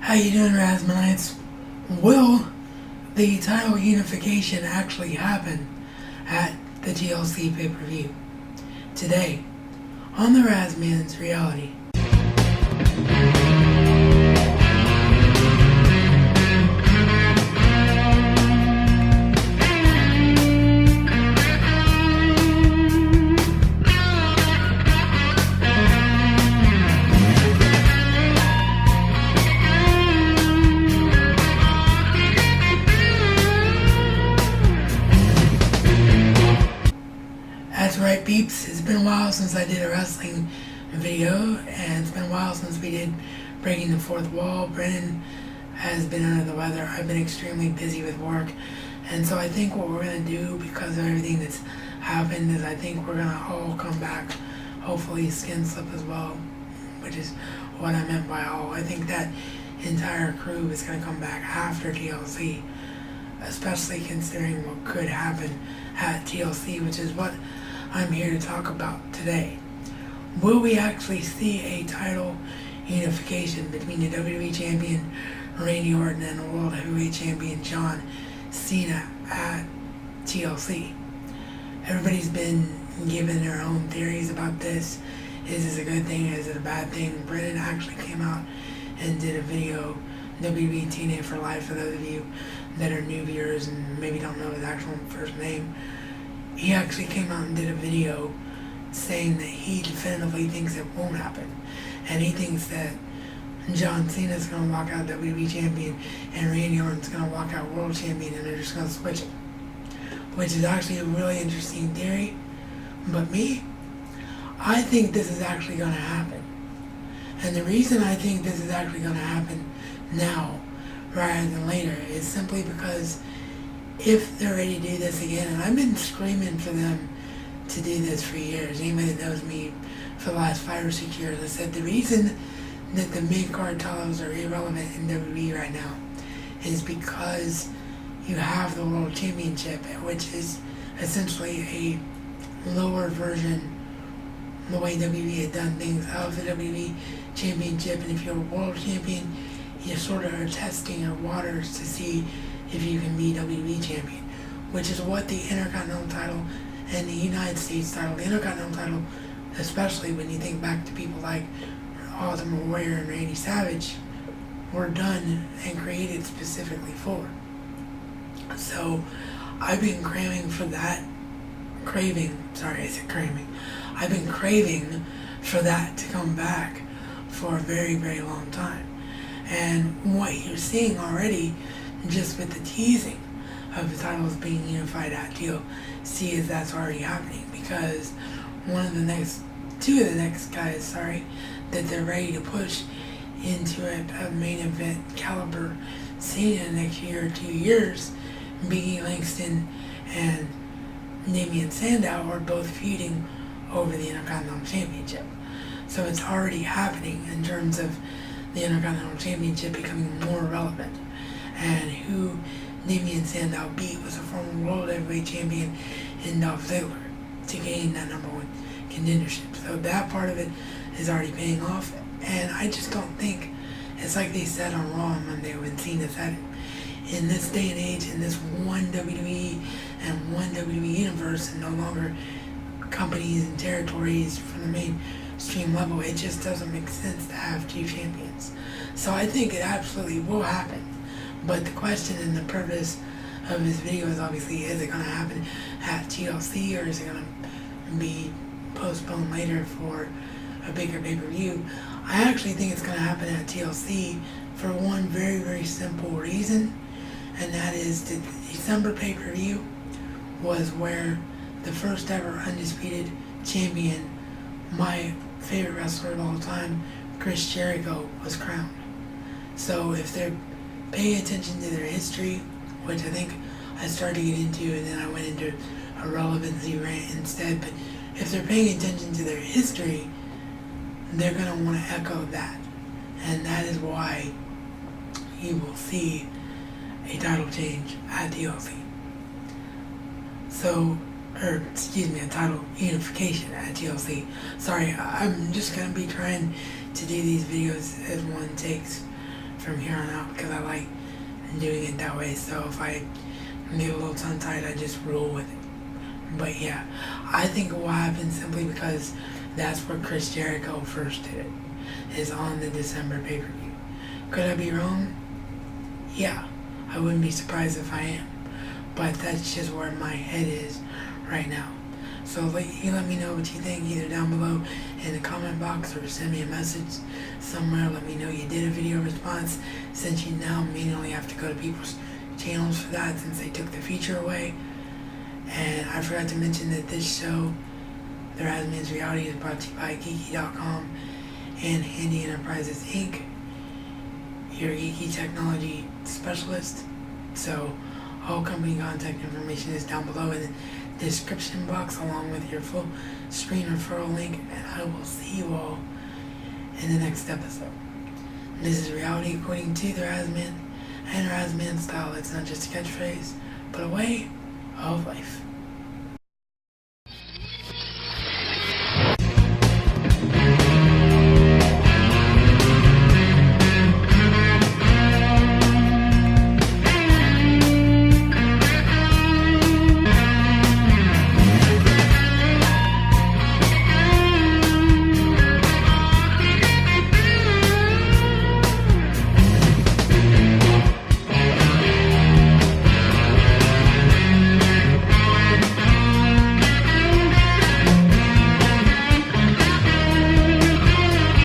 How you doing, Rasmanites? Will the title Unification actually happen at the TLC pay-per-view? Today, on the Rasman's Reality. That's right, peeps. It's been a while since I did a wrestling video, and it's been a while since we did Breaking the Fourth Wall. Brennan has been under the weather. I've been extremely busy with work, and so I think what we're going to do, because of everything that's happened, is I think we're going to all come back, hopefully skin slip as well, which is what I meant by all. I think that entire crew is going to come back after TLC, especially considering what could happen at TLC, which is what I'm here to talk about today. Will we actually see a title unification between the WWE Champion Randy Orton and the World Heavyweight Champion John Cena at TLC? Everybody's been given their own theories about this. Is this a good thing? Is it a bad thing? Brennan actually came out and did a video, WWE TNA for Life, for those of you that are new viewers and maybe don't know his actual first name. He actually came out and did a video saying that he definitively thinks it won't happen. And he thinks that John Cena's going to walk out WWE Champion and Randy Orton's going to walk out World Champion, and they're just going to switch it. Which is actually a really interesting theory. But me, I think this is actually going to happen. And the reason I think this is actually going to happen now rather than later is simply because if they're ready to do this again, and I've been screaming for them to do this for years. Anybody that knows me for the last 5 or 6 years, I said the reason that the mid-card titles are irrelevant in WWE right now is because you have the World Championship, which is essentially a lower version, the way WWE had done things, of the WWE Championship. And if you're a World Champion, you sort of are testing your waters to see if you can be WWE Champion, which is what the Intercontinental title and the United States title, the Intercontinental title, especially when you think back to people like Ultimate Warrior and Randy Savage, were done and created specifically for. So I've been craving for that, I've been craving for that to come back for a very, very long time. And what you're seeing already, just with the teasing of the titles being unified at TLC, is that's already happening, because two of the next guys, that they're ready to push into a main event caliber scene in the next year or 2 years, Biggie Langston and Damian Sandow are both feuding over the Intercontinental Championship. So it's already happening in terms of the Intercontinental Championship becoming more relevant. And who Damian Sandow beat was a former World Heavyweight Champion in Dolph Ziggler to gain that #1 contendership. So that part of it is already paying off. And I just don't think, it's like they said on Raw on Monday when Cena said it, in this day and age, in this one WWE and one WWE universe, and no longer companies and territories from the mainstream level, it just doesn't make sense to have two champions. So I think it absolutely will happen. But the question and the purpose of this video is obviously, is it going to happen at TLC, or is it going to be postponed later for a bigger pay-per-view? I actually think it's going to happen at TLC for one very, very simple reason, and that is that the December pay-per-view was where the first ever undisputed champion, my favorite wrestler of all time, Chris Jericho, was crowned. So if they're paying attention to their history, which I think I started to get into and then I went into a relevancy rant instead, but if they're paying attention to their history, they're going to want to echo that. And that is why you will see a title change at TLC. A title unification at TLC. Sorry, I'm just going to be trying to do these videos as one takes from here on out because I like doing it that way. So if I get a little tongue-tied, I just roll with it. But yeah, I think it will happen simply because that's where Chris Jericho first did it, is on the December pay-per-view. Could I be wrong? Yeah, I wouldn't be surprised if I am. But that's just where my head is right now. So you let me know what you think either down below in the comment box or send me a message somewhere. Let me know you did a video response, since you now manually have to go to people's channels for that since they took the feature away. And I forgot to mention that this show, The Razman's Reality, is brought to you by Geeky.com and Handi Enterprises Inc., your geeky technology specialist. So all company contact information is down below in the description box, along with your full screen referral link, and I will see you all in the next episode. This is reality according to the Razman and Razman style. It's not just a catchphrase, but a way of life.